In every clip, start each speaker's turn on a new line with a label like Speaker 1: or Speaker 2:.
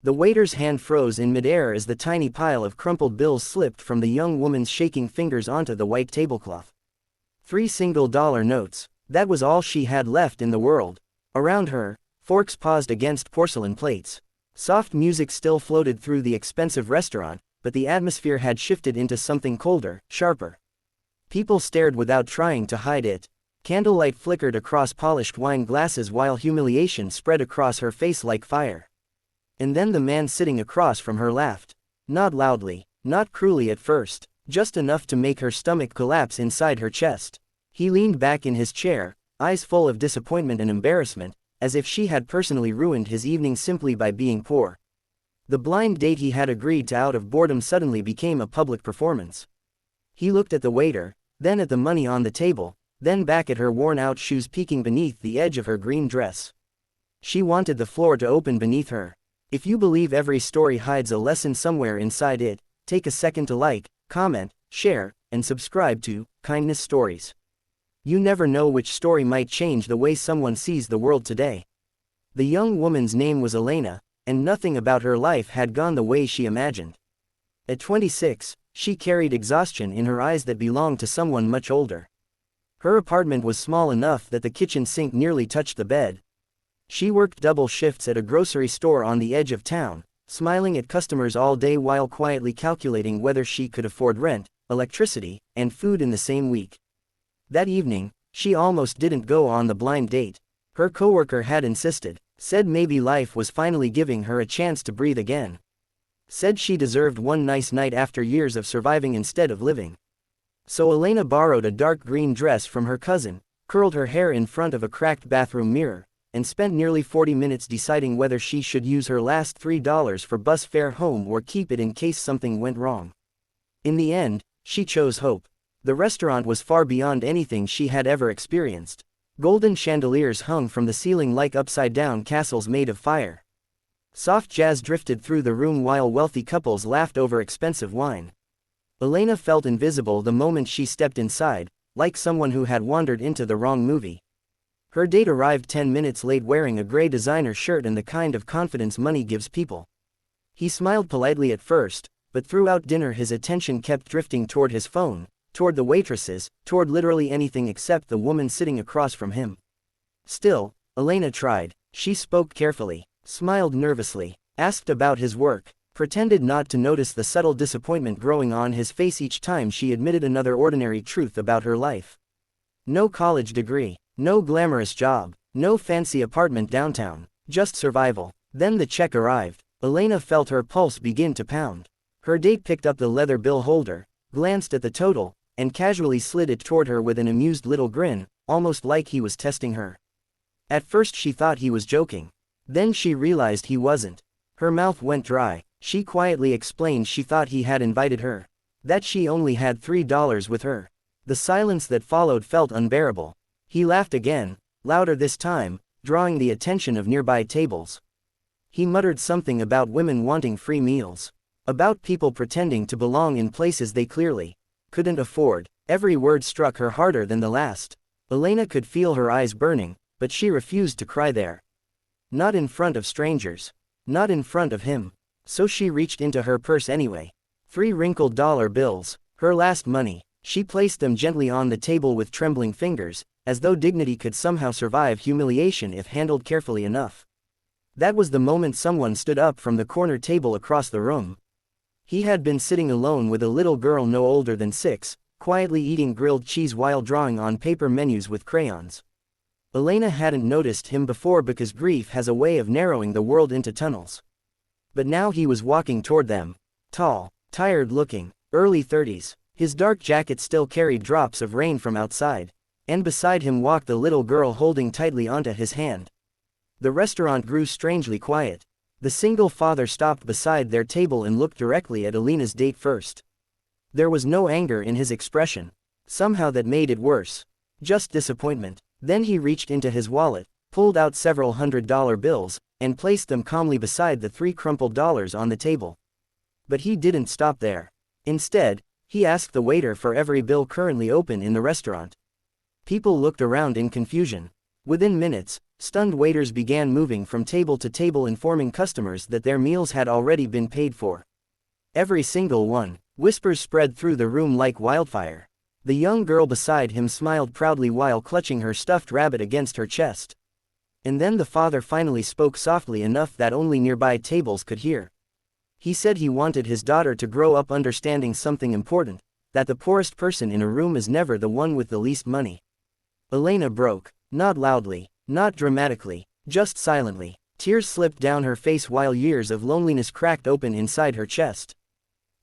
Speaker 1: The waiter's hand froze in midair as the tiny pile of crumpled bills slipped from the young woman's shaking fingers onto the white tablecloth. 3 single-dollar notes. That was all she had left in the world. Around her, forks paused against porcelain plates. Soft music still floated through the expensive restaurant, but the atmosphere had shifted into something colder, sharper. People stared without trying to hide it. Candlelight flickered across polished wine glasses while humiliation spread across her face like fire. And then the man sitting across from her laughed. Not loudly, not cruelly at first, just enough to make her stomach collapse inside her chest. He leaned back in his chair, eyes full of disappointment and embarrassment, as if she had personally ruined his evening simply by being poor. The blind date he had agreed to out of boredom suddenly became a public performance. He looked at the waiter, then at the money on the table, then back at her worn-out shoes peeking beneath the edge of her green dress. She wanted the floor to open beneath her. If you believe every story hides a lesson somewhere inside it, take a second to like, comment, share, and subscribe to Kindness Stories. You never know which story might change the way someone sees the world today. The young woman's name was Elena, and nothing about her life had gone the way she imagined. At 26, she carried exhaustion in her eyes that belonged to someone much older. Her apartment was small enough that the kitchen sink nearly touched the bed. She worked double shifts at a grocery store on the edge of town, smiling at customers all day while quietly calculating whether she could afford rent, electricity, and food in the same week. That evening, she almost didn't go on the blind date. Her coworker had insisted, said maybe life was finally giving her a chance to breathe again. Said she deserved one nice night after years of surviving instead of living. So Elena borrowed a dark green dress from her cousin, curled her hair in front of a cracked bathroom mirror, and spent nearly 40 minutes deciding whether she should use her last $3 for bus fare home or keep it in case something went wrong. In the end, she chose hope. The restaurant was far beyond anything she had ever experienced. Golden chandeliers hung from the ceiling like upside-down castles made of fire. Soft jazz drifted through the room while wealthy couples laughed over expensive wine. Elena felt invisible the moment she stepped inside, like someone who had wandered into the wrong movie. Her date arrived 10 minutes late wearing a gray designer shirt and the kind of confidence money gives people. He smiled politely at first, but throughout dinner his attention kept drifting toward his phone, toward the waitresses, toward literally anything except the woman sitting across from him. Still, Elena tried. She spoke carefully, smiled nervously, asked about his work, pretended not to notice the subtle disappointment growing on his face each time she admitted another ordinary truth about her life. No college degree, no glamorous job, no fancy apartment downtown, just survival. Then the check arrived. Elena felt her pulse begin to pound. Her date picked up the leather bill holder, glanced at the total, and casually slid it toward her with an amused little grin, almost like he was testing her. At first she thought he was joking. Then she realized he wasn't. Her mouth went dry. She quietly explained she thought he had invited her. That she only had $3 with her. The silence that followed felt unbearable. He laughed again, louder this time, drawing the attention of nearby tables. He muttered something about women wanting free meals. About people pretending to belong in places they clearly couldn't afford. Every word struck her harder than the last. Elena could feel her eyes burning, but she refused to cry there. Not in front of strangers. Not in front of him. So she reached into her purse anyway. 3 wrinkled dollar bills, her last money. She placed them gently on the table with trembling fingers, as though dignity could somehow survive humiliation if handled carefully enough. That was the moment someone stood up from the corner table across the room. He had been sitting alone with a little girl no older than 6, quietly eating grilled cheese while drawing on paper menus with crayons. Elena hadn't noticed him before because grief has a way of narrowing the world into tunnels. But now he was walking toward them. Tall, tired-looking, early 30s. His dark jacket still carried drops of rain from outside. And beside him walked the little girl holding tightly onto his hand. The restaurant grew strangely quiet. The single father stopped beside their table and looked directly at Elena's date first. There was no anger in his expression. Somehow that made it worse. Just disappointment. Then he reached into his wallet, pulled out several $100 bills, and placed them calmly beside the 3 crumpled dollars on the table. But he didn't stop there. Instead, he asked the waiter for every bill currently open in the restaurant. People looked around in confusion. Within minutes, stunned waiters began moving from table to table informing customers that their meals had already been paid for. Every single one. Whispers spread through the room like wildfire. The young girl beside him smiled proudly while clutching her stuffed rabbit against her chest. And then the father finally spoke softly enough that only nearby tables could hear. He said he wanted his daughter to grow up understanding something important, that the poorest person in a room is never the one with the least money. Elena broke. Not loudly, not dramatically, just silently. Tears slipped down her face while years of loneliness cracked open inside her chest.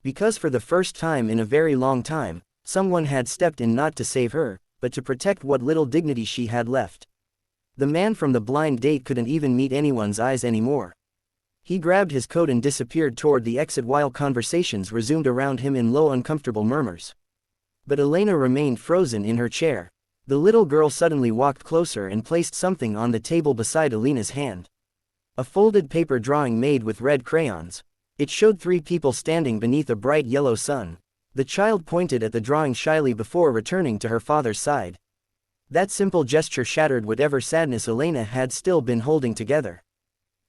Speaker 1: Because for the first time in a very long time, someone had stepped in not to save her, but to protect what little dignity she had left. The man from the blind date couldn't even meet anyone's eyes anymore. He grabbed his coat and disappeared toward the exit while conversations resumed around him in low uncomfortable murmurs. But Elena remained frozen in her chair. The little girl suddenly walked closer and placed something on the table beside Elena's hand. A folded paper drawing made with red crayons. It showed 3 people standing beneath a bright yellow sun. The child pointed at the drawing shyly before returning to her father's side. That simple gesture shattered whatever sadness Elena had still been holding together.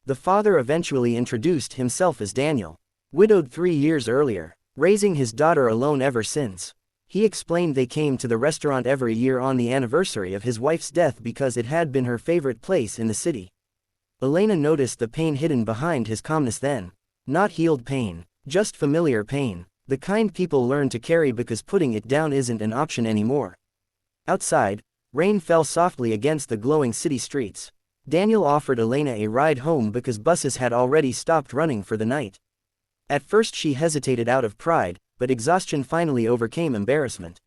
Speaker 1: The father eventually introduced himself as Daniel. Widowed 3 years earlier, raising his daughter alone ever since. He explained they came to the restaurant every year on the anniversary of his wife's death because it had been her favorite place in the city. Elena noticed the pain hidden behind his calmness then. Not healed pain, just familiar pain, the kind people learn to carry because putting it down isn't an option anymore. Outside, rain fell softly against the glowing city streets. Daniel offered Elena a ride home because buses had already stopped running for the night. At first she hesitated out of pride, but exhaustion finally overcame embarrassment.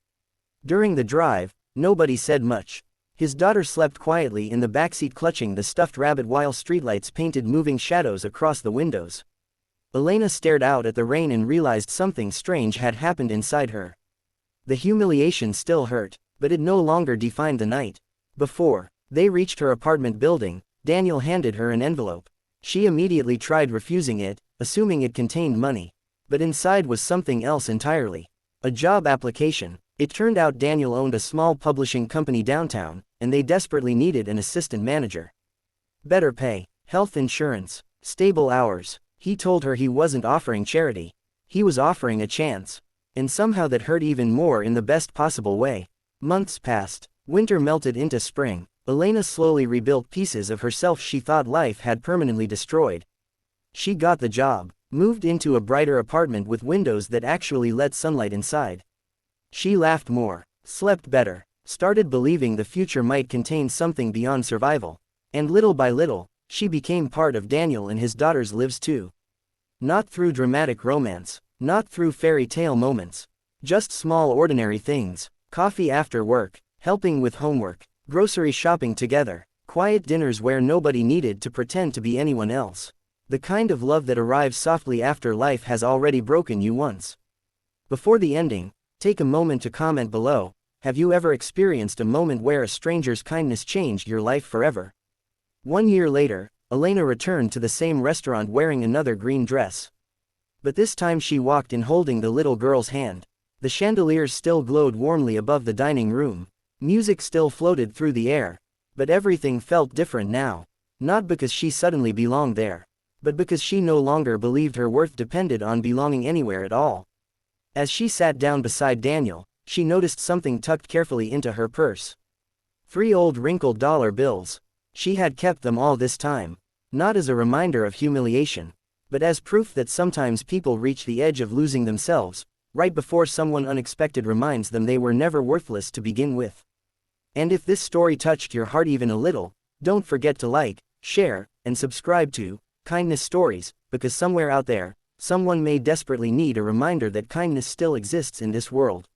Speaker 1: During the drive, nobody said much. His daughter slept quietly in the backseat clutching the stuffed rabbit while streetlights painted moving shadows across the windows. Elena stared out at the rain and realized something strange had happened inside her. The humiliation still hurt, but it no longer defined the night. Before they reached her apartment building, Daniel handed her an envelope. She immediately tried refusing it, assuming it contained money. But inside was something else entirely. A job application. It turned out Daniel owned a small publishing company downtown, and they desperately needed an assistant manager. Better pay, health insurance, stable hours. He told her he wasn't offering charity. He was offering a chance. And somehow that hurt even more in the best possible way. Months passed. Winter melted into spring. Elena slowly rebuilt pieces of herself she thought life had permanently destroyed. She got the job, moved into a brighter apartment with windows that actually let sunlight inside. She laughed more, slept better, started believing the future might contain something beyond survival. And little by little, she became part of Daniel and his daughter's lives too. Not through dramatic romance, not through fairy tale moments. Just small ordinary things. Coffee after work, helping with homework, grocery shopping together, quiet dinners where nobody needed to pretend to be anyone else. The kind of love that arrives softly after life has already broken you once. Before the ending, take a moment to comment below. Have you ever experienced a moment where a stranger's kindness changed your life forever? 1 year later, Elena returned to the same restaurant wearing another green dress. But this time she walked in holding the little girl's hand. The chandeliers still glowed warmly above the dining room. Music still floated through the air. But everything felt different now. Not because she suddenly belonged there, but because she no longer believed her worth depended on belonging anywhere at all. As she sat down beside Daniel, she noticed something tucked carefully into her purse. 3 old wrinkled dollar bills. She had kept them all this time, not as a reminder of humiliation, but as proof that sometimes people reach the edge of losing themselves, right before someone unexpected reminds them they were never worthless to begin with. And if this story touched your heart even a little, don't forget to like, share, and subscribe to Kindness Stories, because somewhere out there, someone may desperately need a reminder that kindness still exists in this world.